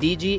DG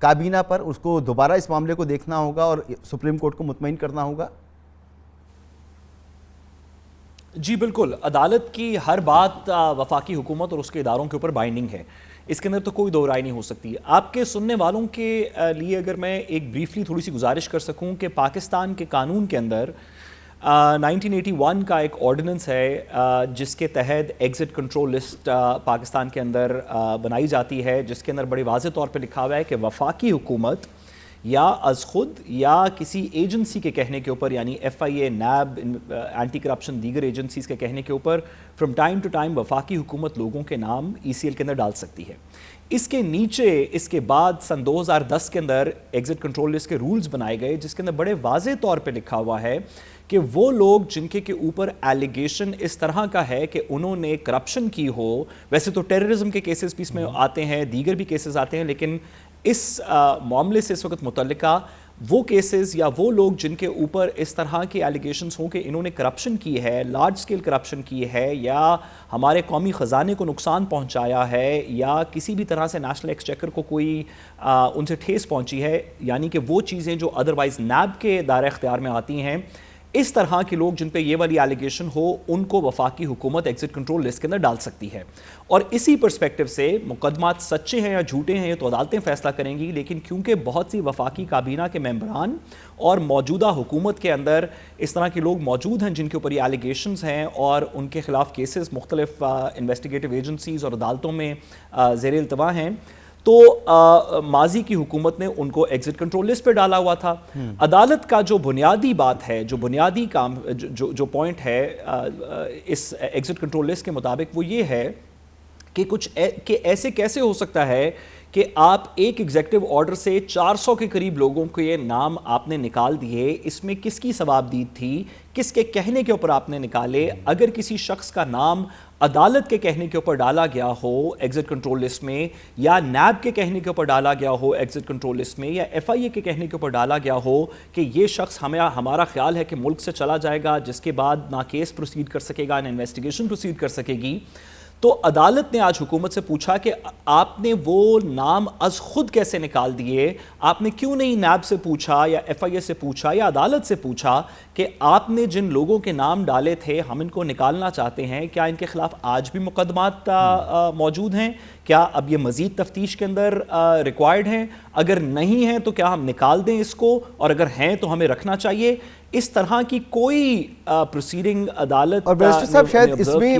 کابینہ پر اس کو دوبارہ اس معاملے کو دیکھنا ہوگا اور سپریم کورٹ کو مطمئن کرنا ہوگا؟ جی بالکل، عدالت کی ہر بات وفاقی حکومت اور اس کے اداروں کے اوپر بائنڈنگ ہے، اس کے اندر تو کوئی دو رائے نہیں ہو سکتی۔ آپ کے سننے والوں کے لیے اگر میں ایک بریفلی تھوڑی سی گزارش کر سکوں کہ پاکستان کے قانون کے اندر 1981 کا ایک آرڈیننس ہے جس کے تحت ایگزٹ کنٹرول لسٹ پاکستان کے اندر بنائی جاتی ہے، جس کے اندر بڑے واضح طور پہ لکھا ہوا ہے کہ وفاقی حکومت یا از خود یا کسی ایجنسی کے کہنے کے اوپر، یعنی FIA، نیب، اینٹی کرپشن، دیگر ایجنسیز کے کہنے کے اوپر فرام ٹائم ٹو ٹائم وفاقی حکومت لوگوں کے نام ECL کے اندر ڈال سکتی ہے۔ اس کے نیچے اس کے بعد سن 2010 کے اندر ایگزٹ کنٹرول لسٹ کے رولز بنائے گئے، جس کے اندر بڑے واضح طور پہ لکھا ہوا ہے کہ وہ لوگ جن کے اوپر ایلیگیشن اس طرح کا ہے کہ انہوں نے کرپشن کی ہو، ویسے تو ٹیررزم کے کیسز بھی اس میں آتے ہیں، دیگر بھی کیسز آتے ہیں، لیکن اس معاملے سے اس وقت متعلقہ وہ کیسز یا وہ لوگ جن کے اوپر اس طرح کے ایلیگیشنز ہوں کہ انہوں نے کرپشن کی ہے، لارج سکیل کرپشن کی ہے، یا ہمارے قومی خزانے کو نقصان پہنچایا ہے، یا کسی بھی طرح سے نیشنل ایکسچیکر کو کوئی ان سے ٹھیس پہنچی ہے، یعنی کہ وہ چیزیں جو ادروائز نیب کے دائرہ اختیار میں آتی ہیں، اس طرح کے لوگ جن پہ یہ والی ایلیگیشن ہو ان کو وفاقی حکومت ایگزٹ کنٹرول لسٹ کے اندر ڈال سکتی ہے۔ اور اسی پرسپیکٹو سے مقدمات سچے ہیں یا جھوٹے ہیں یہ تو عدالتیں فیصلہ کریں گی، لیکن کیونکہ بہت سی وفاقی کابینہ کے ممبران اور موجودہ حکومت کے اندر اس طرح کے لوگ موجود ہیں جن کے اوپر یہ ایلیگیشنز ہیں اور ان کے خلاف کیسز مختلف انویسٹیگیٹو ایجنسیز اور عدالتوں میں زیر التوا ہیں، تو ماضی کی حکومت نے ان کو ایگزٹ کنٹرول لسٹ پہ ڈالا ہوا تھا۔ عدالت کا جو بنیادی بات ہے، جو بنیادی کام جو پوائنٹ ہے اس ایگزٹ کنٹرول لسٹ کے مطابق، وہ یہ ہے کہ ایسے کیسے ہو سکتا ہے کہ آپ ایک ایگزیکٹو آرڈر سے 400 کے قریب لوگوں کے نام آپ نے نکال دیے، اس میں کس کی ثوابدید تھی، کس کے کہنے کے اوپر آپ نے نکالے؟ اگر کسی شخص کا نام عدالت کے کہنے کے اوپر ڈالا گیا ہو ایگزٹ کنٹرول لسٹ میں، یا نیب کے کہنے کے اوپر ڈالا گیا ہو ایگزٹ کنٹرول لسٹ میں، یا FIA کے کہنے کے اوپر ڈالا گیا ہو کہ یہ شخص ہمارا خیال ہے کہ ملک سے چلا جائے گا، جس کے بعد نہ کیس پروسیڈ کر سکے گا نہ انویسٹیگیشن پروسیڈ کر سکے گی، تو عدالت نے آج حکومت سے پوچھا کہ آپ نے وہ نام از خود کیسے نکال دیے؟ آپ نے کیوں نہیں نیب سے پوچھا یا FIA سے پوچھا یا عدالت سے پوچھا کہ آپ نے جن لوگوں کے نام ڈالے تھے ہم ان کو نکالنا چاہتے ہیں، کیا ان کے خلاف آج بھی مقدمات موجود ہیں؟ کیا اب یہ مزید تفتیش کے اندر ریکوائرڈ ہیں؟ اگر نہیں ہیں تو کیا ہم نکال دیں اس کو، اور اگر ہیں تو ہمیں رکھنا چاہیے؟ اس طرح کی کوئی پروسیڈنگ عدالت اور بیرسٹر صاحب شاید اس میں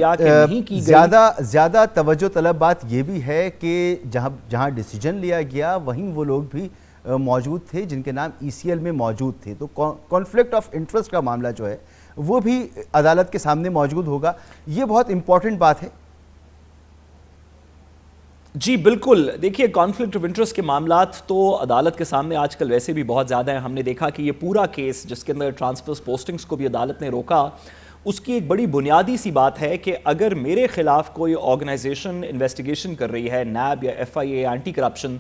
زیادہ توجہ طلب بات یہ بھی ہے کہ جہاں ڈیسیجن لیا گیا وہیں وہ لوگ بھی موجود تھے جن کے نام ECL میں موجود تھے، تو کانفلکٹ آف انٹرسٹ کا معاملہ جو ہے وہ بھی عدالت کے سامنے موجود ہوگا، یہ بہت امپورٹنٹ بات ہے۔ جی بالکل، دیکھیے کانفلکٹ آف انٹرسٹ کے معاملات تو عدالت کے سامنے آج کل ویسے بھی بہت زیادہ ہیں۔ ہم نے دیکھا کہ یہ پورا کیس جس کے اندر ٹرانسفرز پوسٹنگز کو بھی عدالت نے روکا، اس کی ایک بڑی بنیادی سی بات ہے کہ اگر میرے خلاف کوئی آرگنائزیشن انویسٹیگیشن کر رہی ہے، نیب یا FIA، اینٹی کرپشن،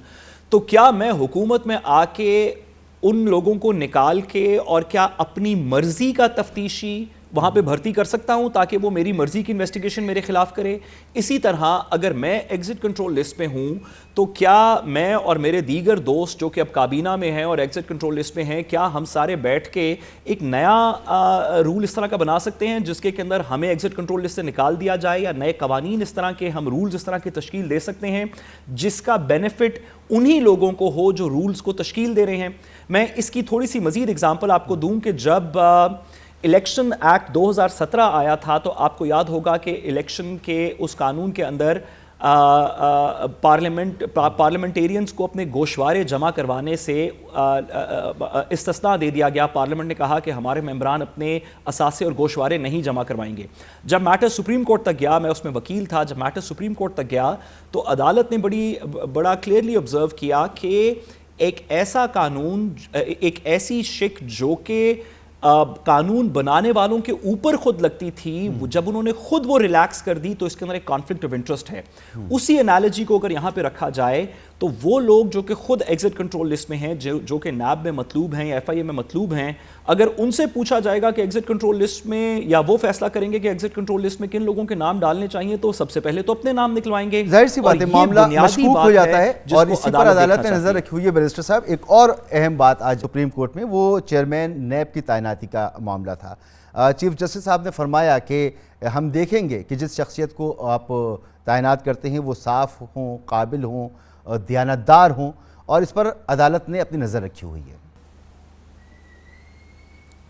تو کیا میں حکومت میں آ کے ان لوگوں کو نکال کے اور کیا اپنی مرضی کا تفتیشی وہاں پہ بھرتی کر سکتا ہوں تاکہ وہ میری مرضی کی انویسٹیگیشن میرے خلاف کرے؟ اسی طرح اگر میں ایگزٹ کنٹرول لسٹ پہ ہوں تو کیا میں اور میرے دیگر دوست جو کہ اب کابینہ میں ہیں اور ایگزٹ کنٹرول لسٹ میں ہیں، کیا ہم سارے بیٹھ کے ایک نیا رول اس طرح کا بنا سکتے ہیں جس کے اندر ہمیں ایگزٹ کنٹرول لسٹ سے نکال دیا جائے، یا نئے قوانین اس طرح کے ہم رولز اس طرح کی تشکیل دے سکتے ہیں جس کا بینیفٹ انہی لوگوں کو ہو جو رولز کو تشکیل دے رہے ہیں؟ میں اس کی تھوڑی سی مزید اگزامپل آپ کو دوں کہ جب الیکشن ایکٹ 2017 آیا تھا تو آپ کو یاد ہوگا کہ الیکشن کے اس قانون کے اندر پارلیمنٹیرینز کو اپنے گوشوارے جمع کروانے سے استثناء دے دیا گیا۔ پارلیمنٹ نے کہا کہ ہمارے ممبران اپنے اثاثے اور گوشوارے نہیں جمع کروائیں گے۔ جب میٹر سپریم کورٹ تک گیا، میں اس میں وکیل تھا، جب میٹر سپریم کورٹ تک گیا تو عدالت نے بڑا کلیئرلی آبزرو کیا کہ ایک ایسا قانون، ایک ایسی شک جو کہ قانون بنانے والوں کے اوپر خود لگتی تھی، جب انہوں نے خود وہ ریلیکس کر دی تو اس کے اندر ایک کانفلکٹ آف انٹرسٹ ہے۔ اسی انالوجی کو اگر یہاں پہ رکھا جائے تو وہ لوگ جو کہ خود ایگزٹ کنٹرول لسٹ میں ہیں، جو کہ نیب میں مطلوب ہیں یا ایف آئی اے میں مطلوب ہیں، اگر ان سے پوچھا جائے گا کہ ایگزٹ کنٹرول لسٹ میں، یا وہ فیصلہ کریں گے کہ ایگزٹ کنٹرول لسٹ میں کن لوگوں کے نام ڈالنے چاہیے، تو سب سے پہلے تو اپنے نام نکلوائیں گے. ظاہر سی بات ہے معاملہ مشکوک ہو جاتا ہے اور اسی پر عدالت نے نظر رکھی ہوئی ہے. بیرسٹر صاحب ایک اور اہم بات آج سپریم کورٹ میں وہ چیئرمین نیب کی تعیناتی کا معاملہ تھا. چیف جسٹس صاحب نے فرمایا کہ ہم دیکھیں گے کہ جس شخصیت کو آپ تعینات کرتے ہیں وہ صاف ہوں، قابل ہوں، دیانتدار ہوں، اور اس پر عدالت نے اپنی نظر رکھی ہوئی ہے.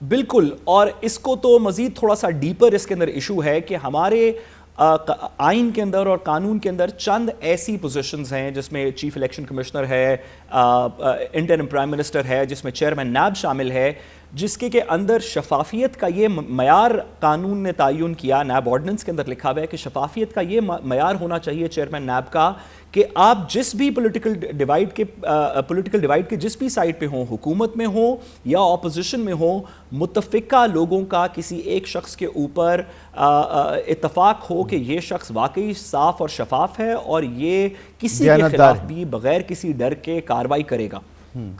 بالکل، اور اس کو تو مزید تھوڑا سا ڈیپر اس کے اندر ایشو ہے کہ ہمارے آئین کے اندر اور قانون کے اندر چند ایسی پوزیشنز ہیں جس میں چیف الیکشن کمشنر ہے، انٹرم پرائم منسٹر ہے، جس میں چیئرمین نیب شامل ہے، جس کے اندر شفافیت کا یہ معیار قانون نے تعین کیا، نیب آرڈیننس کے اندر لکھا ہوا ہے کہ شفافیت کا یہ معیار ہونا چاہیے چیئرمین نیب کا کہ آپ جس بھی پولیٹیکل ڈیوائیڈ کے جس بھی سائڈ پہ ہوں، حکومت میں ہوں یا اپوزیشن میں ہوں، متفقہ لوگوں کا کسی ایک شخص کے اوپر اتفاق ہو کہ یہ شخص واقعی صاف اور شفاف ہے اور یہ کسی کے خلاف بھی بغیر کسی ڈر کے کارروائی کرے گا.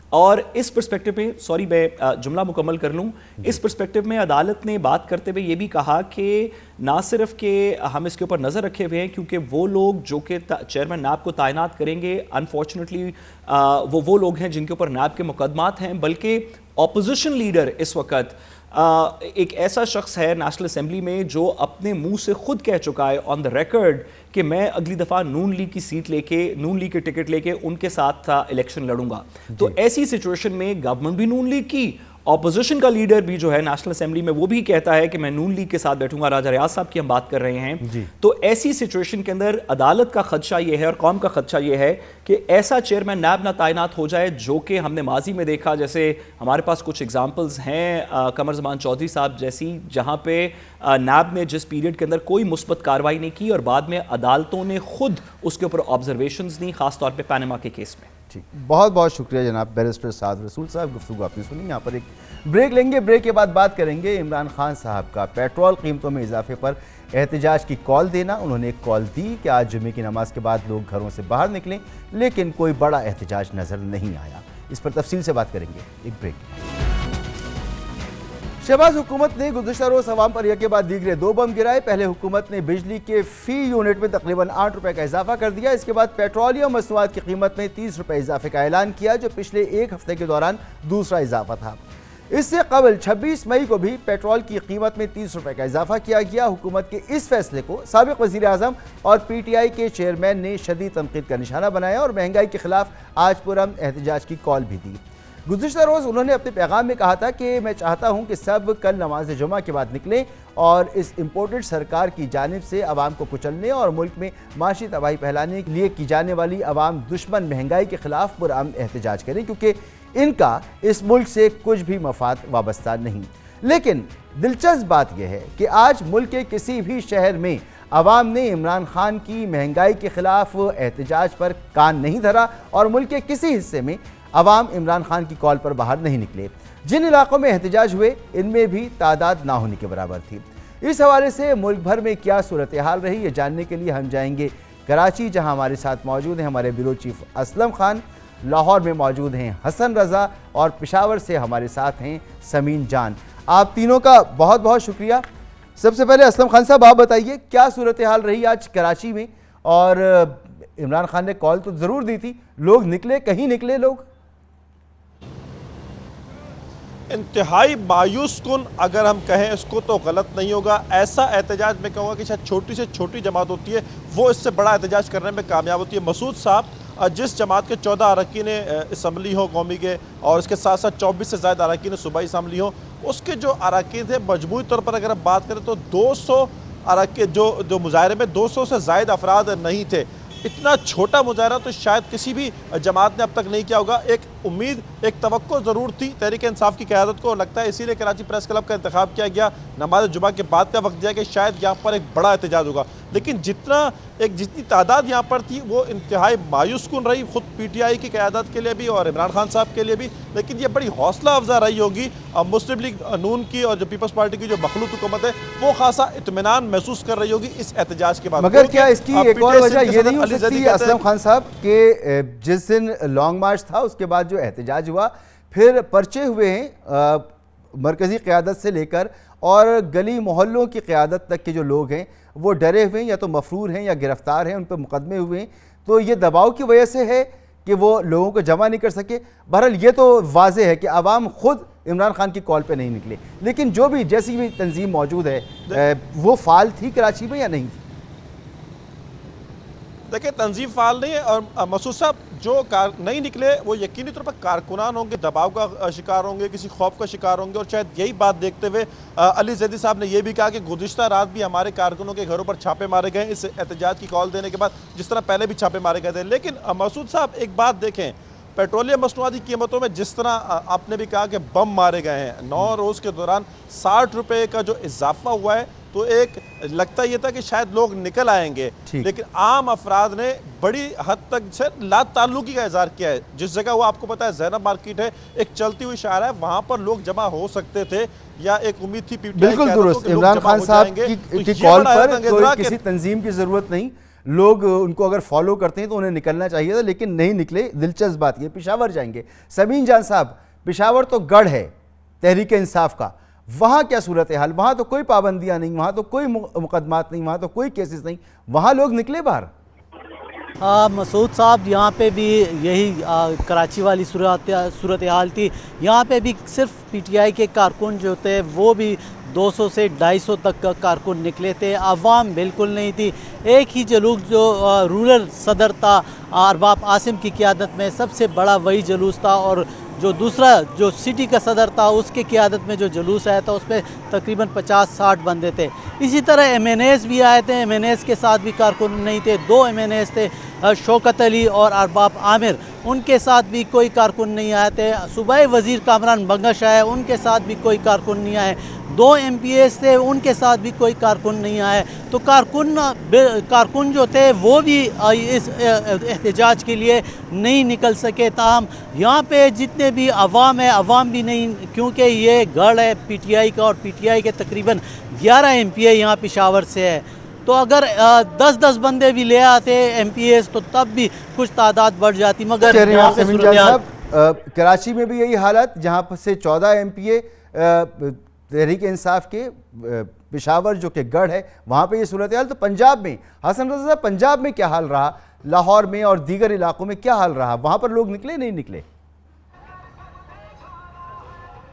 اور اس پرسپیکٹو میں، سوری میں جملہ مکمل کر لوں، اس پرسپیکٹو میں عدالت نے بات کرتے ہوئے یہ بھی کہا کہ نہ صرف کہ ہم اس کے اوپر نظر رکھے ہوئے ہیں کیونکہ وہ لوگ جو کہ چیئرمین نیب کو تعینات کریں گے انفارچونیٹلی وہ لوگ ہیں جن کے اوپر نیب کے مقدمات ہیں، بلکہ اپوزیشن لیڈر اس وقت ایک ایسا شخص ہے نیشنل اسمبلی میں جو اپنے منہ سے خود کہہ چکا ہے آن دا ریکارڈ کہ میں اگلی دفعہ نون لیگ کی سیٹ لے کے، نون لیگ کے ٹکٹ لے کے ان کے ساتھ الیکشن لڑوں گا. تو ایسی سچویشن میں گورنمنٹ بھی نون لیگ کی، اپوزیشن کا لیڈر بھی جو ہے نیشنل اسمبلی میں وہ بھی کہتا ہے کہ میں نون لیگ کے ساتھ بیٹھوں گا. راجہ ریاض صاحب کی ہم بات کر رہے ہیں. تو ایسی سچویشن کے اندر عدالت کا خدشہ یہ ہے اور قوم کا خدشہ یہ ہے کہ ایسا چیئرمین نیب نہ تعینات ہو جائے جو کہ ہم نے ماضی میں دیکھا، جیسے ہمارے پاس کچھ ایگزامپلز ہیں قمر زمان چودھری صاحب جیسی، جہاں پہ نیب نے جس پیریڈ کے اندر کوئی مثبت کارروائی نہیں کی اور بعد میں عدالتوں نے خود اس کے اوپر آبزرویشنز دی، خاص طور پہ پاناما کے کیس میں. بہت بہت شکریہ جناب بیرسٹر سعد رسول صاحب. گفتگو آپ نے سنی. یہاں پر ایک بریک لیں گے، بریک کے بعد بات کریں گے عمران خان صاحب کا پیٹرول قیمتوں میں اضافے پر احتجاج کی کال دینا. انہوں نے ایک کال دی کہ آج جمعے کی نماز کے بعد لوگ گھروں سے باہر نکلیں، لیکن کوئی بڑا احتجاج نظر نہیں آیا. اس پر تفصیل سے بات کریں گے. ایک بریک. شہباز حکومت نے گزشتہ روز عوام پر یکے بعد دیگرے 2 بم گرائے. پہلے حکومت نے بجلی کے فی یونٹ میں تقریباً 8 روپے کا اضافہ کر دیا. اس کے بعد پیٹرولیم مصنوعات کی قیمت میں 30 روپے اضافے کا اعلان کیا، جو پچھلے ایک ہفتے کے دوران دوسرا اضافہ تھا. اس سے قبل 26 مئی کو بھی پیٹرول کی قیمت میں 30 روپے کا اضافہ کیا گیا. حکومت کے اس فیصلے کو سابق وزیر اعظم اور پی ٹی آئی کے چیئرمین نے شدید تنقید کا نشانہ بنایا اور مہنگائی کے خلاف آج پرامن احتجاج کی کال بھی دی. گزشتہ روز انہوں نے اپنے پیغام میں کہا تھا کہ میں چاہتا ہوں کہ سب کل نماز جمعہ کے بعد نکلیں اور اس امپورٹڈ سرکار کی جانب سے عوام کو کچلنے اور ملک میں معاشی تباہی پھیلانے کے لیے کی جانے والی عوام دشمن مہنگائی کے خلاف پرامن احتجاج کریں، کیونکہ ان کا اس ملک سے کچھ بھی مفاد وابستہ نہیں. لیکن دلچسپ بات یہ ہے کہ آج ملک کے کسی بھی شہر میں عوام نے عمران خان کی مہنگائی کے خلاف احتجاج پر کان نہیں دھرا اور ملک کے کسی حصے میں عوام عمران خان کی کال پر باہر نہیں نکلے. جن علاقوں میں احتجاج ہوئے ان میں بھی تعداد نہ ہونے کے برابر تھی. اس حوالے سے ملک بھر میں کیا صورتحال رہی، یہ جاننے کے لیے ہم جائیں گے کراچی، جہاں ہمارے ساتھ موجود ہیں ہمارے بیورو چیف اسلم خان، لاہور میں موجود ہیں حسن رضا اور پشاور سے ہمارے ساتھ ہیں سمین جان. آپ تینوں کا بہت بہت شکریہ. سب سے پہلے اسلم خان صاحب آپ بتائیے کیا صورتحال رہی آج کراچی میں، اور عمران خان نے کال تو ضرور دی تھی، لوگ نکلے، کہیں نکلے لوگ؟ انتہائی مایوس کن اگر ہم کہیں اس کو تو غلط نہیں ہوگا. ایسا احتجاج میں کہوں گا کہ شاید چھوٹی سے چھوٹی جماعت ہوتی ہے وہ اس سے بڑا احتجاج کرنے میں کامیاب ہوتی ہے. مسعود صاحب جس جماعت کے 14 اراکین اسمبلی ہوں قومی کے اور اس کے ساتھ ساتھ 24 سے زائد اراکین صوبائی اسمبلی ہوں، اس کے جو اراکین تھے مجموعی طور پر اگر ہم بات کریں تو 200 اراکین جو مظاہرے میں 200 سے زائد افراد نہیں تھے. اتنا چھوٹا مظاہرہ تو شاید کسی بھی جماعت نے اب تک نہیں کیا ہوگا. ایک امید ایک توقع ضرور تھی تحریک انصاف کی قیادت کو، اور لگتا ہے اسی لیے کراچی پریس کلب کا انتخاب کیا گیا، نماز جمعہ کے بعد کا وقت دیا کہ شاید یہاں پر ایک بڑا احتجاج ہوگا، لیکن جتنی تعداد یہاں پر تھی وہ انتہائی مایوس کن رہی، خود پی ٹی آئی کی قیادت کے لیے بھی اور عمران خان صاحب کے لیے بھی، لیکن یہ بڑی حوصلہ افزا رہی ہوگی مسلم لیگ نون کی اور جو پیپلز پارٹی کی جو مخلوط حکومت ہے وہ خاصا اطمینان محسوس کر رہی ہوگی اس احتجاج کے بعد۔ مگر کیا اس کی ایک اور وجہ یہ نہیں ہو سکتی اسلم خان صاحب کہ جس دن لانگ مارچ تھا اس کے بعد جو احتجاج ہوا پھر پرچے ہوئے ہیں مرکزی قیادت سے لے کر اور گلی محلوں کی قیادت تک کے جو لوگ ہیں وہ ڈرے ہوئے ہیں یا تو مفرور ہیں یا گرفتار ہیں، ان پہ مقدمے ہوئے ہیں، تو یہ دباؤ کی وجہ سے ہے کہ وہ لوگوں کو جمع نہیں کر سکے۔ بہرحال یہ تو واضح ہے کہ عوام خود عمران خان کی کال پہ نہیں نکلے، لیکن جو بھی جیسی بھی تنظیم موجود ہے وہ فعال تھی کراچی میں یا نہیں تھی؟ دیکھیں تنظیم فعال نہیں ہے، اور مسعود صاحب جو نہیں نکلے وہ یقینی طور پر کارکنان ہوں گے، دباؤ کا شکار ہوں گے، کسی خوف کا شکار ہوں گے، اور شاید یہی بات دیکھتے ہوئے علی زیدی صاحب نے یہ بھی کہا کہ گزشتہ رات بھی ہمارے کارکنوں کے گھروں پر چھاپے مارے گئے اس احتجاج کی کال دینے کے بعد، جس طرح پہلے بھی چھاپے مارے گئے تھے۔ لیکن مسعود صاحب ایک بات دیکھیں، پیٹرولیم مصنوعات کی قیمتوں میں جس طرح آپ نے بھی کہا کہ بم مارے گئے ہیں، 9 روز کے دوران 60 روپے کا جو اضافہ ہوا ہے، تو ایک لگتا یہ تھا کہ شاید لوگ نکل آئیں گے، لیکن عام افراد نے بڑی حد تک سے لا تعلقی کا اظہار کیا ہے۔ جس جگہ وہ آپ کو پتا ہے زینب مارکیٹ ہے، ایک چلتی ہوئی شاہراہ ہے، وہاں پر لوگ جمع ہو سکتے تھے، یا ایک امید تھی بالکل درست عمران خان صاحب کی کال پر کوئی کسی تنظیم کی ضرورت نہیں، لوگ ان کو اگر فالو کرتے ہیں تو انہیں نکلنا چاہیے تھا، لیکن نہیں نکلے۔ دلچسپ بات یہ پشاور جائیں گے، سمین جان صاحب، پشاور تو گڑھ ہے تحریک انصاف کا، وہاں کیا صورتحال؟ وہاں تو کوئی پابندیاں نہیں، وہاں تو کوئی مقدمات نہیں، وہاں تو کوئی کیسز نہیں، وہاں لوگ نکلے باہر؟ مسعود صاحب یہاں پہ بھی یہی کراچی والی صورتحال تھی، یہاں پہ بھی صرف پی ٹی آئی کے کارکن جو تھے وہ بھی 200 سے 250 تک کا کارکن نکلے تھے، عوام بالکل نہیں تھی۔ ایک ہی جلوس جو رورل صدر تھا ارباب عاصم کی قیادت میں، سب سے بڑا وہی جلوس تھا، اور جو دوسرا جو سٹی کا صدر تھا اس کے قیادت میں جو جلوس آیا تھا اس میں تقریباً 50-60 بندے تھے۔ اسی طرح ایم این ایز بھی آئے تھے، ایم این ایز کے ساتھ بھی کارکن نہیں تھے، 2 ایم این ایز تھے، شوکت علی اور ارباب عامر، ان کے ساتھ بھی کوئی کارکن نہیں آئے تھے۔ صوبائی وزیر کامران بنگش آئے، ان کے ساتھ بھی کوئی کارکن نہیں آئے۔ 2 ایم پی ایز تھے، ان کے ساتھ بھی کوئی کارکن نہیں آئے۔ تو کارکن جو تھے وہ بھی اس احتجاج کے لیے نہیں نکل سکے۔ تاہم یہاں پہ جتنے بھی عوام ہے، عوام بھی نہیں، کیونکہ یہ گڑھ ہے پی ٹی آئی کا، اور پی ٹی آئی کے تقریباً 11 ایم پی اے یہاں پشاور سے ہے، تو اگر 10 بندے بھی لے آتے ایم پی ایز تو تب بھی کچھ تعداد بڑھ جاتی، مگر یہاں پہ صورتحال کراچی میں بھی یہی حالت، جہاں سے 14 ایم پی اے تحریک انصاف کے، پشاور جو کہ گڑھ ہے وہاں پہ یہ صورتحال۔ تو پنجاب میں حسن رضا صاحب، پنجاب میں کیا حال رہا؟ لاہور میں اور دیگر علاقوں میں کیا حال رہا؟ وہاں پر لوگ نکلے نہیں نکلے؟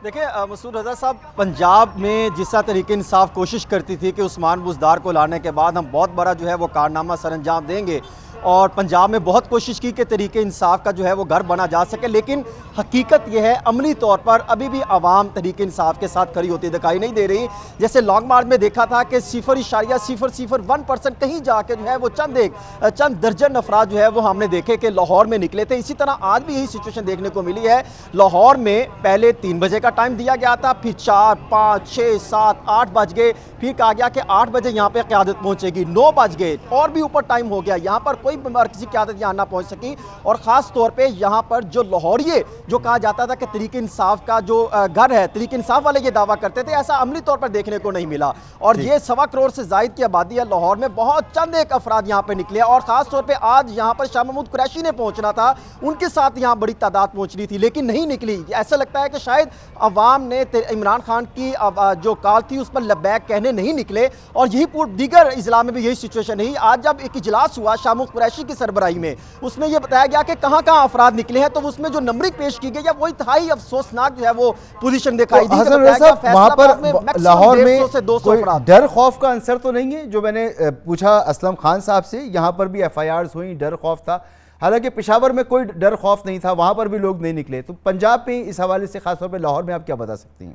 دیکھیں مسعود رضا صاحب، پنجاب میں جس طرح تحریک انصاف کوشش کرتی تھی کہ عثمان بزدار کو لانے کے بعد ہم بہت بڑا جو ہے وہ کارنامہ سر انجام دیں گے، اور پنجاب میں بہت کوشش کی کہ تحریک انصاف کا جو ہے وہ گھر بنا جا سکے، لیکن حقیقت یہ ہے عملی طور پر ابھی بھی عوام تحریک انصاف کے ساتھ کھڑی ہوتی دکھائی نہیں دے رہی۔ جیسے لانگ مارچ میں دیکھا تھا کہ 0.001% کہیں جا کے جو ہے وہ چند درجن افراد جو ہے وہ ہم نے دیکھے کہ لاہور میں نکلے تھے۔ اسی طرح آج بھی یہی سچویشن دیکھنے کو ملی ہے۔ لاہور میں پہلے 3 بجے کا ٹائم دیا گیا تھا، پھر 4، 5، 6، 7، 8 بج گئے، پھر کہا گیا کہ 8 بجے یہاں پہ قیادت پہنچے گی، 9 بج گئے، اور بھی اوپر ٹائم ہو گیا، یہاں پر کوئی مرکزی قیادت یہاں نہ پہنچ سکی۔ اور خاص طور پہ یہاں پر جو لاہوریے جو کہا جاتا تھا کہ تحریک انصاف کا جو گھر ہے، تحریک انصاف والے یہ دعویٰ کرتے تھے، ایسا عملی طور پر دیکھنے کو نہیں ملا۔ اور یہ 1.25 کروڑ سے زائد کی آبادی ہے لاہور میں، بہت چند ایک افراد یہاں پہ نکلے، اور خاص طور پہ آج یہاں پر شاہ محمود قریشی نے پہنچنا تھا، ان کے ساتھ یہاں بڑی تعداد پہنچنی تھی لیکن نہیں نکلی۔ ایسا لگتا ہے کہ شاید عوام نے عمران خان کی جو کال تھی اس پر لبیک کہنے نہیں نکلے، اور یہی دیگر اضلاع میں بھی یہی سچویشن رہی۔ آج جب ایک اجلاس ہوا شاہ محمود قریشی کی سربراہی میں، اس میں یہ بتایا گیا کہ کہاں کہاں افراد نکلے ہیں، تو اس میں جو نمبرنگ پیش کی گئی ہے وہ انتہائی افسوسناک جو ہے وہ پوزیشن دکھائی دی۔ حسن رضا صاحب، وہاں پر لاہور میں کوئی ڈر خوف کا عنصر تو نہیں ہے؟ جو میں نے پوچھا اسلم خان صاحب سے، یہاں پر بھی ایف آئی آرز ہوئیں، ڈر خوف تھا، حالانکہ پشاور میں کوئی ڈر خوف نہیں تھا، وہاں پر بھی لوگ نہیں نکلے، تو پنجاب میں اس حوالے سے خاص طور پہ لاہور میں آپ کیا بتا سکتی ہیں؟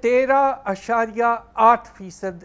13.8%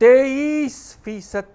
23%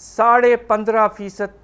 15.5%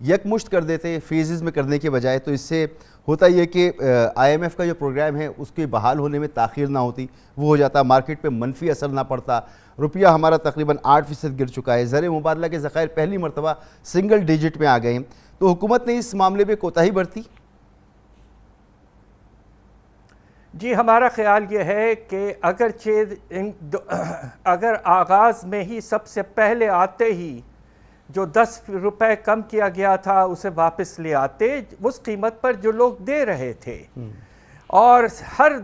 یکمشت کر دیتے فیزز میں کرنے کے بجائے، تو اس سے ہوتا یہ کہ آئی ایم ایف کا جو پروگرام ہے اس کے بحال ہونے میں تاخیر نہ ہوتی، وہ ہو جاتا، مارکیٹ پہ منفی اثر نہ پڑتا، روپیہ ہمارا تقریباً 8% گر چکا ہے، زر مبادلہ کے ذخائر پہلی مرتبہ سنگل ڈیجٹ میں آ گئے ہیں، تو حکومت نے اس معاملے پہ کوتاہی برتی؟ جی ہمارا خیال یہ ہے کہ اگر آغاز میں ہی سب سے پہلے آتے ہی جو 10 روپے کم کیا گیا تھا اسے واپس لے آتے اس قیمت پر جو لوگ دے رہے تھے، اور ہر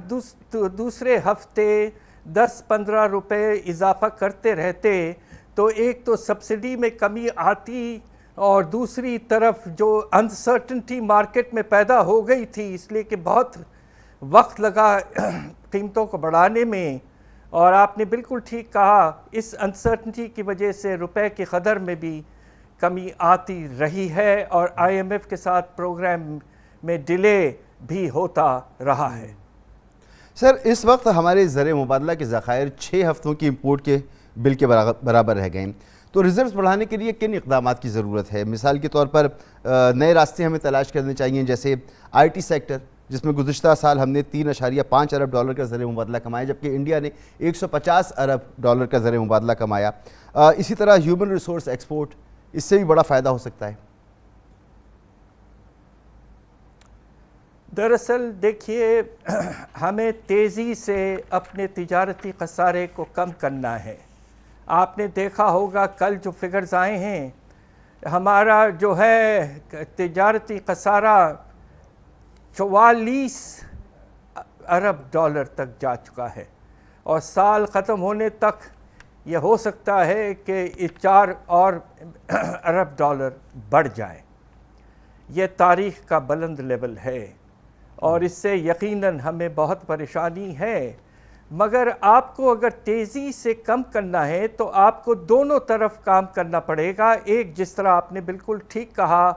دوسرے ہفتے 10-15 روپے اضافہ کرتے رہتے، تو ایک تو سبسڈی میں کمی آتی، اور دوسری طرف جو انسرٹنٹی مارکیٹ میں پیدا ہو گئی تھی، اس لیے کہ بہت وقت لگا قیمتوں کو بڑھانے میں، اور آپ نے بالکل ٹھیک کہا اس انسرٹنٹی کی وجہ سے روپے کی قدر میں بھی کمی آتی رہی ہے، اور آئی ایم ایف کے ساتھ پروگرام میں ڈیلے بھی ہوتا رہا ہے۔ سر اس وقت ہمارے زر مبادلہ کے ذخائر 6 ہفتوں کی امپورٹ کے بل کے برابر رہ گئے ہیں، تو ریزروز بڑھانے کے لیے کن اقدامات کی ضرورت ہے؟ مثال کے طور پر نئے راستے ہمیں تلاش کرنے چاہیے، جیسے آئی ٹی سیکٹر جس میں گزشتہ سال ہم نے 3.5 ارب ڈالر کا زر مبادلہ کمایا، جبکہ انڈیا نے 150 ارب ڈالر کا زر مبادلہ کمایا۔ اسی طرح ہیومن ریسورس ایکسپورٹ، اس سے بھی بڑا فائدہ ہو سکتا ہے۔ دراصل دیکھیے ہمیں تیزی سے اپنے تجارتی خسارے کو کم کرنا ہے۔ آپ نے دیکھا ہوگا کل جو فگرز آئے ہیں، ہمارا جو ہے تجارتی خسارہ 44 ارب ڈالر تک جا چکا ہے، اور سال ختم ہونے تک یہ ہو سکتا ہے کہ 4 اور ارب ڈالر بڑھ جائے۔ یہ تاریخ کا بلند لیول ہے، اور اس سے یقیناً ہمیں بہت پریشانی ہے، مگر آپ کو اگر تیزی سے کم کرنا ہے تو آپ کو دونوں طرف کام کرنا پڑے گا۔ ایک جس طرح آپ نے بالکل ٹھیک کہا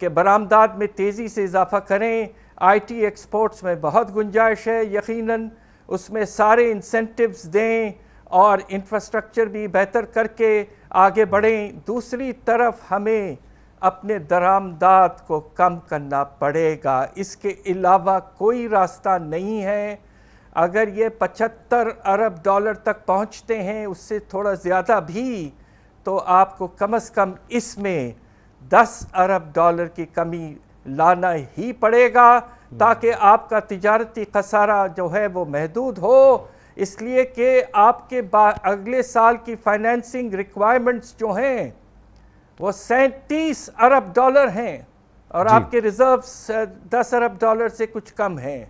کہ برآمدات میں تیزی سے اضافہ کریں، آئی ٹی ایکسپورٹس میں بہت گنجائش ہے، یقیناً اس میں سارے انسینٹیوز دیں اور انفراسٹرکچر بھی بہتر کر کے آگے بڑھیں۔ دوسری طرف ہمیں اپنے درآمدات کو کم کرنا پڑے گا، اس کے علاوہ کوئی راستہ نہیں ہے۔ اگر یہ 75 ارب ڈالر تک پہنچتے ہیں، اس سے تھوڑا زیادہ بھی، تو آپ کو کم از کم اس میں 10 ارب ڈالر کی کمی لانا ہی پڑے گا، تاکہ آپ کا تجارتی خسارہ جو ہے وہ محدود ہو، اس لیے کہ آپ کے اگلے سال کی فائنینسنگ ریکوائرمنٹس جو ہیں وہ 37 ارب ڈالر ہیں، اور آپ کے ریزروز 10 ارب ڈالر سے کچھ کم ہیں۔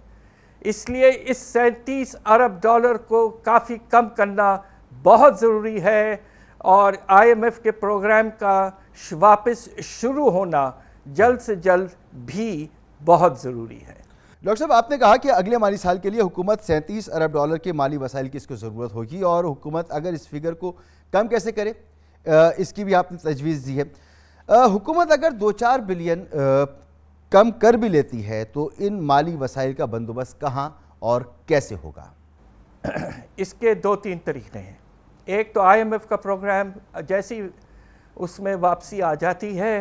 اس لیے اس 37 ارب ڈالر کو کافی کم کرنا بہت ضروری ہے، اور آئی ایم ایف کے پروگرام کا واپس شروع ہونا جلد سے جلد بھی بہت ضروری ہے۔ ڈاکٹر صاحب آپ نے کہا کہ اگلے مالی سال کے لیے حکومت 37 ارب ڈالر کے مالی وسائل کی اس کو ضرورت ہوگی، اور حکومت اگر اس فگر کو کم کیسے کرے اس کی بھی آپ نے تجویز دی ہے۔ حکومت اگر 2-4 بلین کم کر بھی لیتی ہے تو ان مالی وسائل کا بندوبست کہاں اور کیسے ہوگا؟ اس کے 2-3 طریقے ہیں۔ ایک تو آئی ایم ایف کا پروگرام جیسی اس میں واپسی آ جاتی ہے،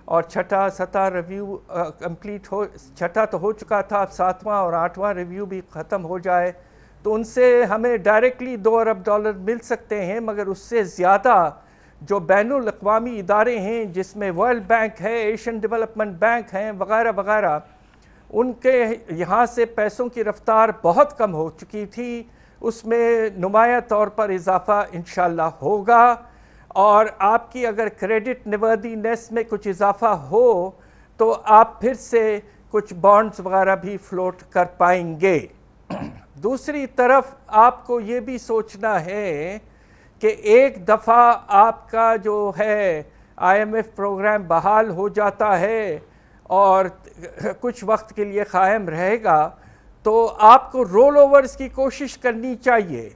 اور 6واں ریویو کمپلیٹ ہو، 6 تو ہو چکا تھا، اب 7واں اور 8واں ریویو بھی ختم ہو جائے، تو ان سے ہمیں ڈائریکٹلی 2 ارب ڈالر مل سکتے ہیں، مگر اس سے زیادہ جو بین الاقوامی ادارے ہیں جس میں ورلڈ بینک ہے، ایشین ڈیولپمنٹ بینک ہیں وغیرہ وغیرہ، ان کے یہاں سے پیسوں کی رفتار بہت کم ہو چکی تھی، اس میں نمایاں طور پر اضافہ انشاءاللہ ہوگا، اور آپ کی اگر کریڈٹ نوردینس میں کچھ اضافہ ہو تو آپ پھر سے کچھ بانڈز وغیرہ بھی فلوٹ کر پائیں گے۔ دوسری طرف آپ کو یہ بھی سوچنا ہے کہ ایک دفعہ آپ کا جو ہے آئی ایم ایف پروگرام بحال ہو جاتا ہے اور کچھ وقت کے لیے قائم رہے گا، تو آپ کو رول اوورز کی کوشش کرنی چاہیے۔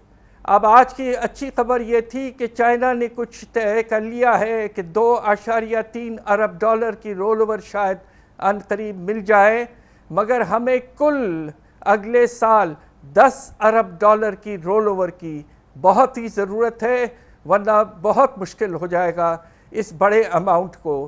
اب آج کی اچھی خبر یہ تھی کہ چائنا نے کچھ طے کر لیا ہے کہ 2.3 ارب ڈالر کی رول اوور شاید ان قریب مل جائے، مگر ہمیں کل اگلے سال 10 ارب ڈالر کی رول اوور کی بہت ہی ضرورت ہے، ورنہ بہت مشکل ہو جائے گا اس بڑے اماؤنٹ کو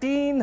3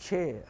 6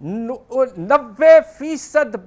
90%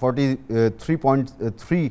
43.3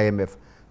IMF।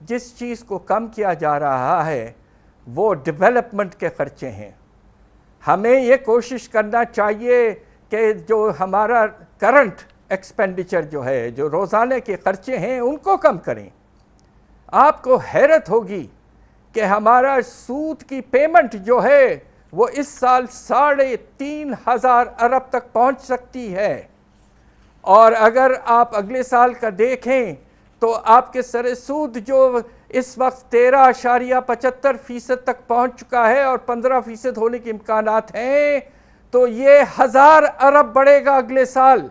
جس چیز کو کم کیا جا رہا ہے وہ ڈیولپمنٹ کے خرچے ہیں. ہمیں یہ کوشش کرنا چاہیے کہ جو ہمارا کرنٹ ایکسپینڈیچر جو ہے، جو روزانہ کے خرچے ہیں، ان کو کم کریں. آپ کو حیرت ہوگی کہ ہمارا سود کی پیمنٹ جو ہے وہ اس سال 3,500 ارب تک پہنچ سکتی ہے، اور اگر آپ اگلے سال کا دیکھیں تو آپ کے سر سود جو اس وقت 13.75% تک پہنچ چکا ہے اور 15% ہونے کے امکانات ہیں، تو یہ 1,000 ارب بڑھے گا اگلے سال.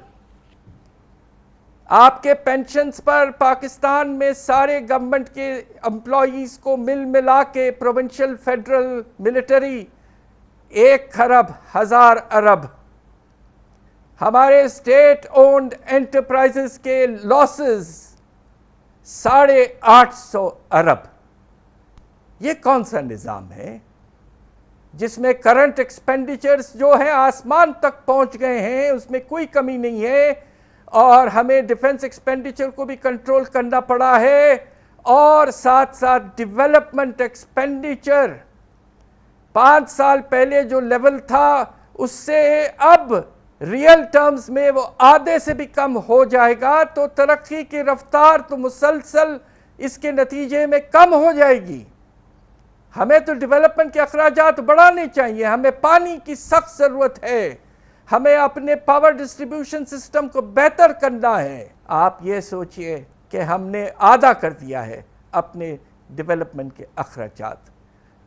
آپ کے پینشنز پر پاکستان میں سارے گورنمنٹ کے امپلائیز کو ملا کے پروونشل، فیڈرل، ملٹری 1 خرب 1,000 ارب. ہمارے اسٹیٹ اونڈ انٹرپرائزز کے لاسز 850 ارب. یہ کون سا نظام ہے جس میں کرنٹ ایکسپینڈیچرز جو ہیں آسمان تک پہنچ گئے ہیں، اس میں کوئی کمی نہیں ہے، اور ہمیں ڈیفنس ایکسپینڈیچر کو بھی کنٹرول کرنا پڑا ہے، اور ساتھ ساتھ ڈیولپمنٹ ایکسپینڈیچر 5 سال پہلے جو لیول تھا اس سے اب ریئل ٹرمز میں وہ آدھے سے بھی کم ہو جائے گا. تو ترقی کی رفتار تو مسلسل اس کے نتیجے میں کم ہو جائے گی. ہمیں تو ڈیولپمنٹ کے اخراجات بڑھانے چاہیے. ہمیں پانی کی سخت ضرورت ہے. ہمیں اپنے پاور ڈسٹریبیوشن سسٹم کو بہتر کرنا ہے. آپ یہ سوچئے کہ ہم نے آدھا کر دیا ہے اپنے ڈیولپمنٹ کے اخراجات.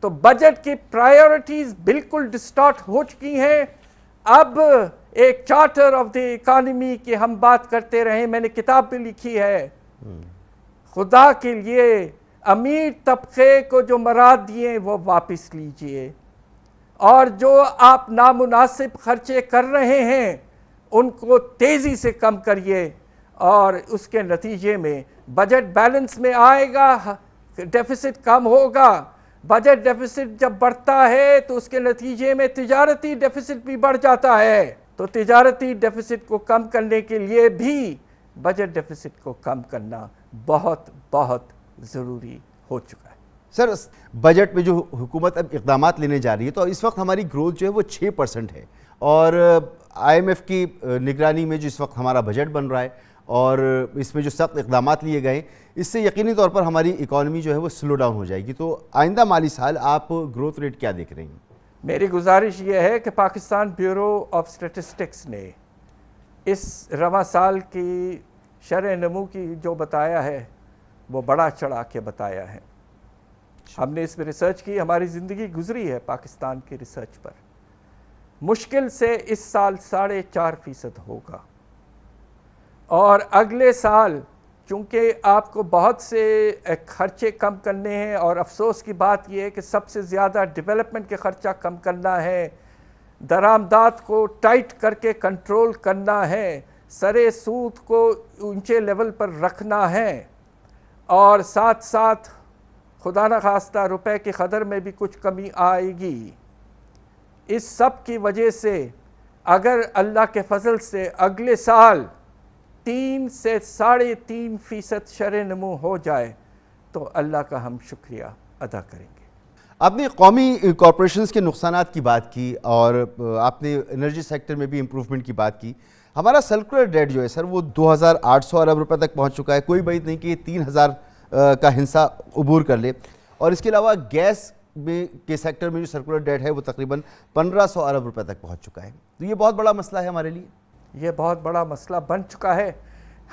تو بجٹ کی پرائیورٹیز بالکل ڈسٹارٹ ہو چکی ہیں. اب ایک چارٹر آف دی اکانومی کی ہم بات کرتے رہیں، میں نے کتاب بھی لکھی ہے. خدا کے لیے امیر طبقے کو جو مراد دیے وہ واپس لیجئے، اور جو آپ نامناسب خرچے کر رہے ہیں ان کو تیزی سے کم کریے، اور اس کے نتیجے میں بجٹ بیلنس میں آئے گا، ڈیفیسٹ کم ہوگا. بجٹ ڈیفیسٹ جب بڑھتا ہے تو اس کے نتیجے میں تجارتی ڈیفیسٹ بھی بڑھ جاتا ہے. تو تجارتی ڈیفیسٹ کو کم کرنے کے لیے بھی بجٹ ڈیفیسٹ کو کم کرنا بہت بہت ضروری ہو چکا ہے. سر، بجٹ میں جو حکومت اب اقدامات لینے جا رہی ہے، تو اس وقت ہماری گروتھ جو ہے وہ 6% ہے، اور IMF کی نگرانی میں جو اس وقت ہمارا بجٹ بن رہا ہے اور اس میں جو سخت اقدامات لیے گئے، اس سے یقینی طور پر ہماری اکانومی جو ہے وہ سلو ڈاؤن ہو جائے گی. تو آئندہ مالی سال آپ گروتھ ریٹ کیا دیکھ رہے ہیں؟ میری گزارش یہ ہے کہ پاکستان بیورو آف اسٹیٹسٹکس نے اس رواں سال کی شرح نمو کی جو بتایا ہے وہ بڑا چڑھا کے بتایا ہے. ہم نے اس پہ ریسرچ کی، ہماری زندگی گزری ہے پاکستان کی ریسرچ پر. مشکل سے اس سال 4.5% ہوگا، اور اگلے سال چونکہ آپ کو بہت سے خرچے کم کرنے ہیں، اور افسوس کی بات یہ ہے کہ سب سے زیادہ ڈیولپمنٹ کے خرچہ کم کرنا ہے، درآمدات کو ٹائٹ کر کے کنٹرول کرنا ہے، سرے سود کو اونچے لیول پر رکھنا ہے، اور ساتھ ساتھ خدا نخواستہ روپے کی قدر میں بھی کچھ کمی آئے گی. اس سب کی وجہ سے اگر اللہ کے فضل سے اگلے سال 3 سے 3.5% شرح نمو ہو جائے تو اللہ کا ہم شکریہ ادا کریں گے. آپ نے قومی کارپوریشنز کے نقصانات کی بات کی، اور آپ نے انرجی سیکٹر میں بھی امپروومنٹ کی بات کی. ہمارا سرکولر ڈیٹ جو ہے سر وہ 2,800 ارب روپے تک پہنچ چکا ہے. کوئی بعید نہیں کہ یہ 3,000 کا حصہ عبور کر لے. اور اس کے علاوہ گیس کے سیکٹر میں جو سرکولر ڈیٹ ہے وہ تقریباً 1,500 ارب روپے تک پہنچ چکا ہے. تو یہ بہت بڑا مسئلہ ہے ہمارے لیے. یہ بہت بڑا مسئلہ بن چکا ہے.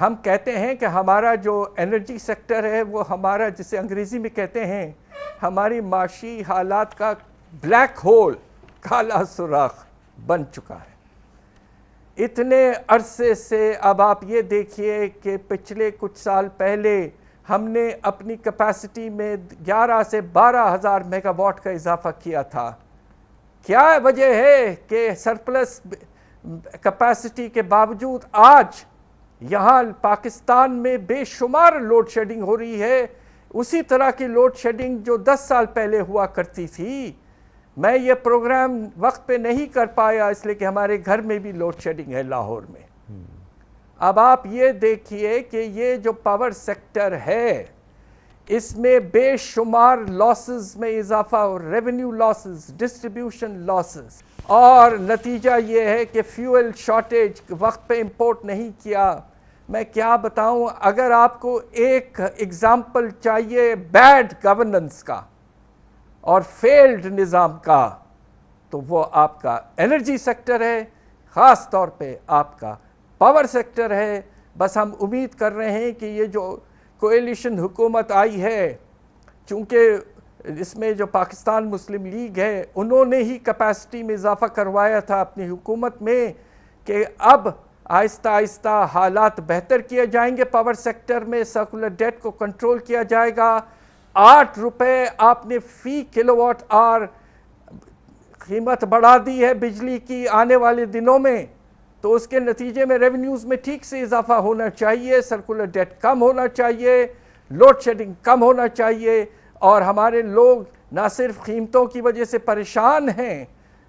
ہم کہتے ہیں کہ ہمارا جو انرجی سیکٹر ہے وہ ہمارا، جسے انگریزی میں کہتے ہیں، ہماری معاشی حالات کا بلیک ہول، کالا سوراخ بن چکا ہے. اتنے عرصے سے اب آپ یہ دیکھیے کہ پچھلے کچھ سال پہلے ہم نے اپنی کیپیسٹی میں 11 سے 12,000 میگا واٹ کا اضافہ کیا تھا. کیا وجہ ہے کہ سرپلس کیپیسٹی کے باوجود آج یہاں پاکستان میں بے شمار لوڈ شیڈنگ ہو رہی ہے، اسی طرح کی لوڈ شیڈنگ جو 10 سال پہلے ہوا کرتی تھی. میں یہ پروگرام وقت پہ نہیں کر پایا اس لیے کہ ہمارے گھر میں بھی لوڈ شیڈنگ ہے لاہور میں. اب آپ یہ دیکھیے کہ یہ جو پاور سیکٹر ہے اس میں بے شمار لاسز میں اضافہ اور ریونیو لاسز، ڈسٹریبیوشن لاسز، اور نتیجہ یہ ہے کہ فیول شارٹیج وقت پہ امپورٹ نہیں کیا. میں کیا بتاؤں، اگر آپ کو ایک ایگزامپل چاہیے بیڈ گورننس کا اور فیلڈ نظام کا تو وہ آپ کا انرجی سیکٹر ہے، خاص طور پہ آپ کا پاور سیکٹر ہے. بس ہم امید کر رہے ہیں کہ یہ جو کوئلیشن حکومت آئی ہے، چونکہ اس میں جو پاکستان مسلم لیگ ہے انہوں نے ہی کیپیسٹی میں اضافہ کروایا تھا اپنی حکومت میں، کہ اب آہستہ آہستہ حالات بہتر کیے جائیں گے. پاور سیکٹر میں سرکولر ڈیٹ کو کنٹرول کیا جائے گا. 8 روپے آپ نے فی کلو واٹ آور قیمت بڑھا دی ہے بجلی کی آنے والے دنوں میں، تو اس کے نتیجے میں ریونیوز میں ٹھیک سے اضافہ ہونا چاہیے، سرکولر ڈیٹ کم ہونا چاہیے، لوڈ شیڈنگ کم ہونا چاہیے. اور ہمارے لوگ نہ صرف قیمتوں کی وجہ سے پریشان ہیں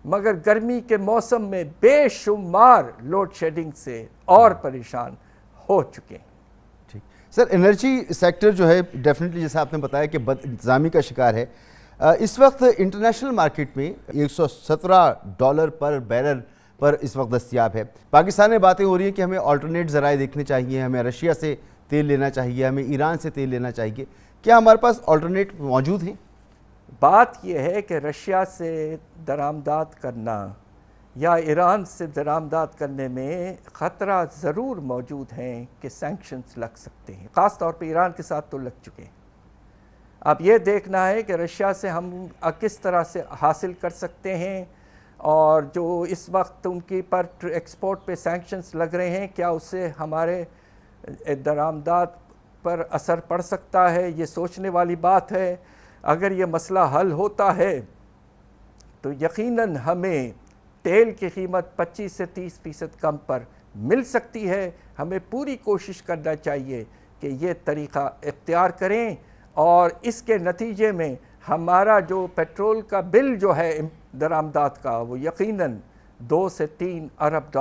مگر گرمی کے موسم میں بے شمار لوڈ شیڈنگ سے اور پریشان ہو چکے ہیں. ٹھیک سر، انرجی سیکٹر جو ہے ڈیفینیٹلی جیسا آپ نے بتایا کہ بد انتظامی کا شکار ہے. اس وقت انٹرنیشنل مارکیٹ میں $117 پر بیرل پر اس وقت دستیاب ہے. پاکستان میں باتیں ہو رہی ہیں کہ ہمیں آلٹرنیٹ ذرائع دیکھنے چاہیے، ہمیں رشیا سے تیل لینا چاہیے، ہمیں ایران سے تیل لینا چاہیے. کیا ہمارے پاس آلٹرنیٹ موجود ہیں؟ بات یہ ہے کہ رشیا سے درآمدات کرنا یا ایران سے درآمدات کرنے میں خطرہ ضرور موجود ہیں کہ سینکشنز لگ سکتے ہیں، خاص طور پہ ایران کے ساتھ تو لگ چکے ہیں. اب یہ دیکھنا ہے کہ رشیا سے ہم کس طرح سے حاصل کر سکتے ہیں، اور جو اس وقت ان کی پر ایکسپورٹ پہ سینکشنز لگ رہے ہیں کیا اس سے ہمارے درآمدات پر اثر پڑ سکتا ہے. یہ سوچنے والی بات ہے. اگر یہ مسئلہ حل ہوتا ہے تو یقیناً ہمیں تیل کی قیمت 25 سے 30% کم پر مل سکتی ہے. ہمیں پوری کوشش کرنا چاہیے کہ یہ طریقہ اختیار کریں، اور اس کے نتیجے میں ہمارا جو پیٹرول کا بل جو ہے درآمدات کا وہ یقیناً $2 سے $3 ارب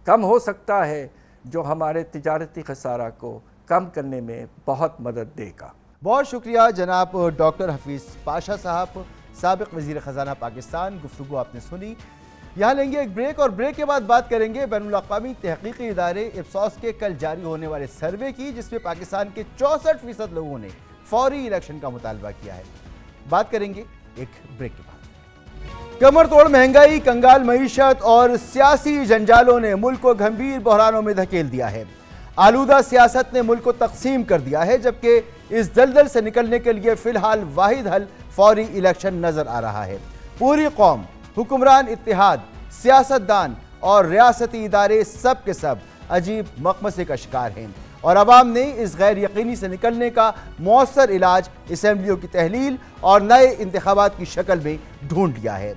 کم ہو سکتا ہے، جو ہمارے تجارتی خسارہ کو کم کرنے میں بہت مدد دے گا. بہت شکریہ جناب ڈاکٹر حفیظ پاشا صاحب، سابق وزیر خزانہ پاکستان. گفتگو آپ نے سنی. یہاں لیں گے ایک بریک، اور بریک کے بعد بات کریں گے بین الاقوامی تحقیقی ادارے اپسوس کے کل جاری ہونے والے سروے کی، جس میں پاکستان کے 64% لوگوں نے فوری الیکشن کا مطالبہ کیا ہے. بات کریں گے ایک بریک کے بعد. کمر توڑ مہنگائی، کنگال معیشت اور سیاسی جنجالوں نے ملک کو گھمبیر بحرانوں میں دھکیل دیا ہے. آلودہ سیاست نے ملک کو تقسیم کر دیا ہے، جبکہ اس دلدل سے نکلنے کے لیے فی الحال واحد حل فوری الیکشن نظر آ رہا ہے. پوری قوم، حکمران اتحاد، سیاستدان اور ریاستی ادارے سب کے سب عجیب مقمصے کا شکار ہیں، اور عوام نے اس غیر یقینی سے نکلنے کا مؤثر علاج اسمبلیوں کی تحلیل اور نئے انتخابات کی شکل میں ڈھونڈ لیا ہے.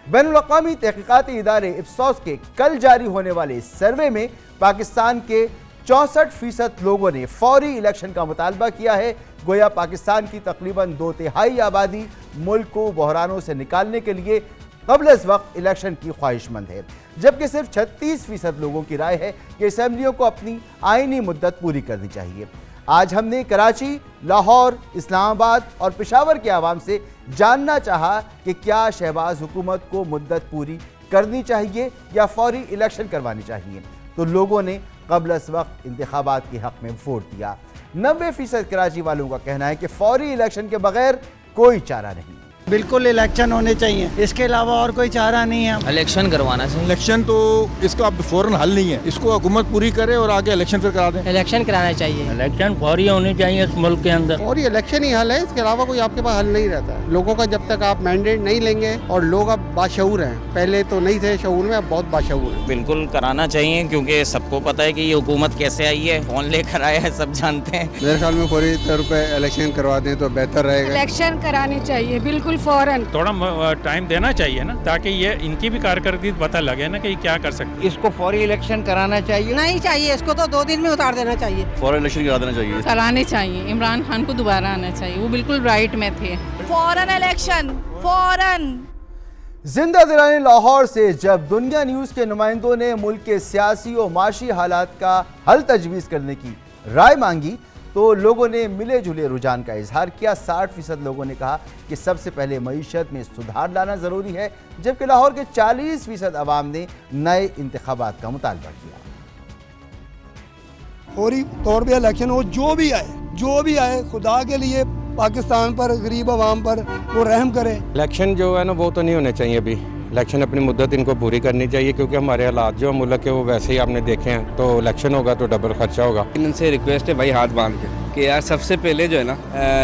بین الاقوامی تحقیقاتی ادارے اپسوس کے کل جاری ہونے والے سروے میں پاکستان کے 64% لوگوں نے فوری الیکشن کا مطالبہ کیا ہے. گویا پاکستان کی تقریباً 2/3 آبادی ملک کو بحرانوں سے نکالنے کے لیے قبل از وقت الیکشن کی خواہش مند ہے، جبکہ صرف 36% لوگوں کی رائے ہے کہ اسمبلیوں کو اپنی آئینی مدت پوری کرنی چاہیے. آج ہم نے کراچی، لاہور، اسلام آباد اور پشاور کے عوام سے جاننا چاہا کہ کیا شہباز حکومت کو مدت پوری کرنی چاہیے یا فوری الیکشن کروانی چاہیے. تو لوگوں نے قبل از وقت انتخابات کے حق میں ووٹ دیا. 90% کراچی والوں کا کہنا ہے کہ فوری الیکشن کے بغیر کوئی چارہ نہیں. بالکل الیکشن ہونے چاہیے، اس کے علاوہ اور کوئی چارہ نہیں ہے. الیکشن کروانا چاہیے. الیکشن تو اس کا فوراً حل نہیں ہے، اس کو حکومت پوری کرے اور آگے الیکشن پھر کرا دیں. الیکشن کرانا چاہیے. الیکشن فوری ہونی چاہیے اس ملک کے اندر. اور یہ الیکشن ہی حل ہے، اس کے علاوہ کوئی آپ کے پاس حل نہیں رہتا ہے. لوگوں کا جب تک آپ مینڈیٹ نہیں لیں گے، اور لوگ اب باشعور ہیں، پہلے تو نہیں تھے شعور میں، اب بہت باشعور ہیں. بالکل کرانا چاہیے، کیونکہ سب کو پتہ ہے کہ یہ حکومت کیسے آئی ہے، کون لے کر آیا ہے، سب جانتے ہیں. میرے خیال میں فوری طور پہ الیکشن کروا دیں تو بہتر رہے گا. الیکشن کرانی چاہیے بالکل فوراً. تھوڑا ٹائم دینا چاہیے نا، تاکہ یہ ان کی بھی کارکردگی پتہ لگے نا کہ یہ کیا کر سکتے. اس کو فوری الیکشن کرانا چاہیے. نہیں چاہیے، اس کو تو 2 دن میں اتار دینا چاہیے. فوری الیکشن کرا دینا چاہیے. کرانے چاہیے. عمران خان کو دوبارہ آنا چاہیے، وہ بالکل رائٹ میں تھے. فوراً الیکشن، فوراً. زندہ دلانی لاہور سے جب دنیا نیوز کے نمائندوں نے ملک کے سیاسی و معاشی حالات کا حل تجویز کرنے کی رائے مانگی تو تو لوگوں نے ملے جلے رجحان کا اظہار کیا۔ 60% لوگوں نے کہا کہ سب سے پہلے معیشت میں سدھار لانا ضروری ہے، جبکہ لاہور کے 40% عوام نے نئے انتخابات کا مطالبہ کیا۔ فوری طور پہ الیکشن ہو، جو بھی آئے خدا کے لیے پاکستان پر، غریب عوام پر وہ رحم کرے۔ الیکشن جو ہے نا وہ تو نہیں ہونے چاہیے ابھی، الیکشن اپنی مدت ان کو پوری کرنی چاہیے، کیونکہ ہمارے حالات جو ملک کے وہ ویسے ہی آپ نے دیکھے ہیں، تو الیکشن ہوگا تو ڈبل خرچہ ہوگا۔ ان سے ریکویسٹ ہے بھائی ہاتھ باندھ کے کہ یار سب سے پہلے جو ہے نا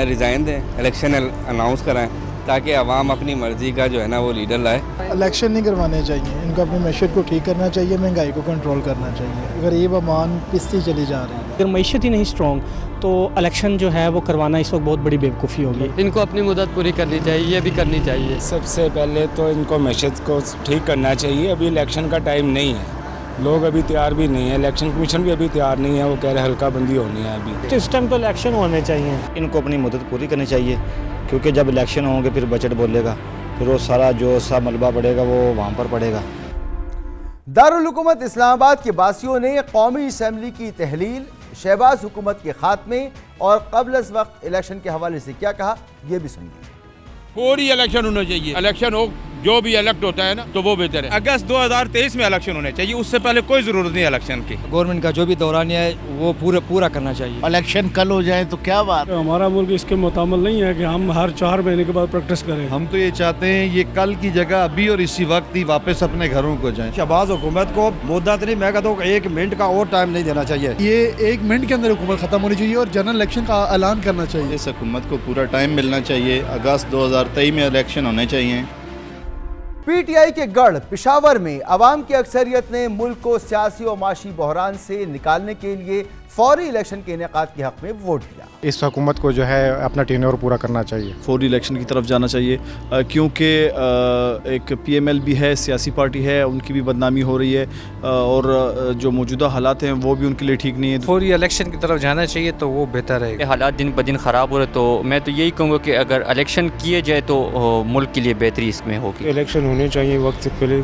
ریزائن دیں، الیکشن اناؤنس کرائیں تاکہ عوام اپنی مرضی کا جو ہے نا وہ لیڈر لائے۔ الیکشن نہیں کروانے چاہیے، ان کو اپنی معیشت کو ٹھیک کرنا چاہیے، مہنگائی کو کنٹرول کرنا چاہیے۔ غریب عوام پستی چلی جا رہی ہے، اگر معیشت ہی نہیں اسٹرانگ تو الیکشن جو ہے وہ کروانا اس وقت بہت بڑی بیوقوفی ہوگی۔ ان کو اپنی مدت پوری کرنی چاہیے، یہ بھی کرنی چاہیے۔ سب سے پہلے تو ان کو معیشت کو ٹھیک کرنا چاہیے، ابھی الیکشن کا ٹائم نہیں ہے، لوگ ابھی تیار بھی نہیں ہیں، الیکشن کمیشن بھی ابھی تیار نہیں ہے، وہ کہہ رہے ہلکا بندی ہونی ہے ابھی۔ اس ٹائم تو الیکشن ہونے چاہیے، ان کو اپنی مدت پوری کرنی چاہیے، کیونکہ جب الیکشن ہوں گے پھر بجٹ بولے گا، پھر وہ سارا جو سا ملبہ پڑے گا وہ وہاں پر پڑے گا۔ دارالحکومت اسلام آباد کے باسیوں نے قومی اسمبلی کی تحلیل، شہباز حکومت کے خاتمے اور قبل از وقت الیکشن کے حوالے سے کیا کہا، یہ بھی سنیے۔ پوری الیکشن ہونا چاہیے، الیکشن ہو جو بھی الیکٹ ہوتا ہے نا تو وہ بہتر ہے۔ اگست 2023 میں الیکشن ہونے چاہیے، اس سے پہلے کوئی ضرورت نہیں الیکشن کی۔ گورنمنٹ کا جو بھی دورانیہ ہے وہ پورا کرنا چاہیے۔ الیکشن کل ہو جائے تو کیا بات۔ ہمارا ملک اس کے متعامل نہیں ہے کہ ہم ہر 4 مہینے کے بعد پریکٹس کریں۔ ہم تو یہ چاہتے ہیں یہ کل کی جگہ ابھی اور اسی وقت ہی واپس اپنے گھروں کو جائیں۔ شہباز حکومت کو مدت نہیں، میں کہتا ہوں 1 منٹ کا اور ٹائم نہیں دینا چاہیے۔ یہ 1 منٹ کے اندر حکومت ختم ہونی چاہیے اور جنرل الیکشن کا اعلان کرنا چاہیے۔ اس حکومت کو پورا ٹائم ملنا چاہیے، اگست 2023 میں الیکشن ہونے چاہیے۔ پی ٹی آئی کے گڑھ پشاور میں عوام کی اکثریت نے ملک کو سیاسی و معاشی بحران سے نکالنے کے لیے فوری الیکشن کے انعقاد کے حق میں ووٹ دیا۔ اس حکومت کو جو ہے اپنا ٹینیور پورا کرنا چاہیے، فوری الیکشن کی طرف جانا چاہیے، کیونکہ ایک پی ایم ایل بھی ہے، سیاسی پارٹی ہے، ان کی بھی بدنامی ہو رہی ہے اور جو موجودہ حالات ہیں وہ بھی ان کے لیے ٹھیک نہیں ہے۔ فوری الیکشن کی طرف جانا چاہیے تو وہ بہتر ہے۔ حالات دن بدن خراب ہو رہے تو میں تو یہی کہوں گا کہ اگر الیکشن کیے جائے تو ملک کے لیے بہتری اس میں ہوگی۔ الیکشن ہونے چاہیے وقت سے پہلے،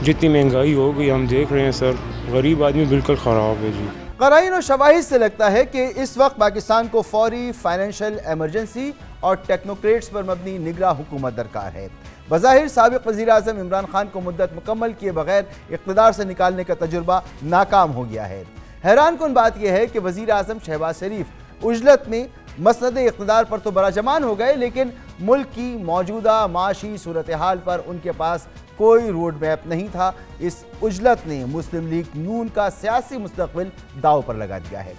جتنی مہنگائی ہو گئی ہم دیکھ رہے ہیں سر، غریب آدمی بالکل خراب ہے جی۔ قرائن و شواہد سے لگتا ہے کہ اس وقت پاکستان کو فوری فائنینشل ایمرجنسی اور ٹیکنوکریٹس پر مبنی نگراں حکومت درکار ہے۔ بظاہر سابق وزیر اعظم عمران خان کو مدت مکمل کیے بغیر اقتدار سے نکالنے کا تجربہ ناکام ہو گیا ہے۔ حیران کن بات یہ ہے کہ وزیر اعظم شہباز شریف عجلت میں مسند اقتدار پر تو براجمان ہو گئے، لیکن ملک کی موجودہ معاشی صورتحال پر ان کے پاس کوئی روڈ میپ نہیں تھا۔ اس عجلت نے مسلم لیگ نون کا سیاسی مستقبل داؤ پر لگا دیا ہے۔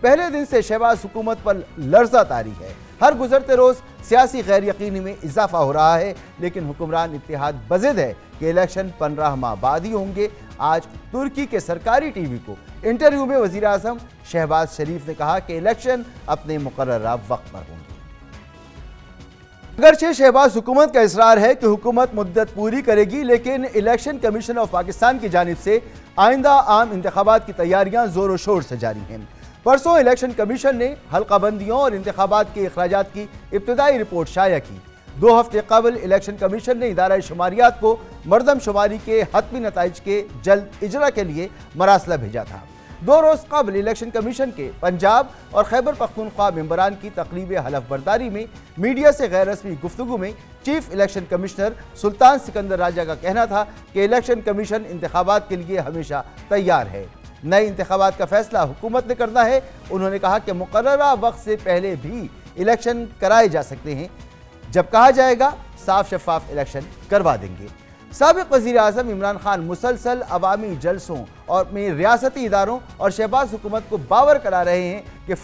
پہلے دن سے شہباز حکومت پر لرزہ طاری ہے، ہر گزرتے روز سیاسی غیر یقینی میں اضافہ ہو رہا ہے، لیکن حکمران اتحاد بضد ہے کہ الیکشن 15 ماہ بعد ہی ہوں گے۔ آج ترکی کے سرکاری ٹی وی کو انٹرویو میں وزیر اعظم شہباز شریف نے کہا کہ الیکشن اپنے مقررہ وقت پر ہوں گے۔ اگرچہ شہباز حکومت کا اصرار ہے کہ حکومت مدت پوری کرے گی، لیکن الیکشن کمیشن آف پاکستان کی جانب سے آئندہ عام انتخابات کی تیاریاں زور و شور سے جاری ہیں۔ پرسوں الیکشن کمیشن نے حلقہ بندیوں اور انتخابات کے اخراجات کی ابتدائی رپورٹ شائع کی۔ 2 ہفتے قبل الیکشن کمیشن نے ادارہ شماریات کو مردم شماری کے حتمی نتائج کے جلد اجرا کے لیے مراسلہ بھیجا تھا۔ 2 روز قبل الیکشن کمیشن کے پنجاب اور خیبر پختونخوا ممبران کی تقریب حلف برداری میں میڈیا سے غیر رسمی گفتگو میں چیف الیکشن کمشنر سلطان سکندر راجہ کا کہنا تھا کہ الیکشن کمیشن انتخابات کے لیے ہمیشہ تیار ہے، نئے انتخابات کا فیصلہ حکومت نے کرنا ہے۔ انہوں نے کہا کہ مقررہ وقت سے پہلے بھی الیکشن کرائے جا سکتے ہیں، جب کہا جائے گا صاف شفاف الیکشن کروا دیں گے۔ سابق وزیر اعظم عمران خان مسلسل عوامی جلسوں اور میں ریاستی اداروں اور شہباز حکومت کو باور کرا رہے ہیں کہ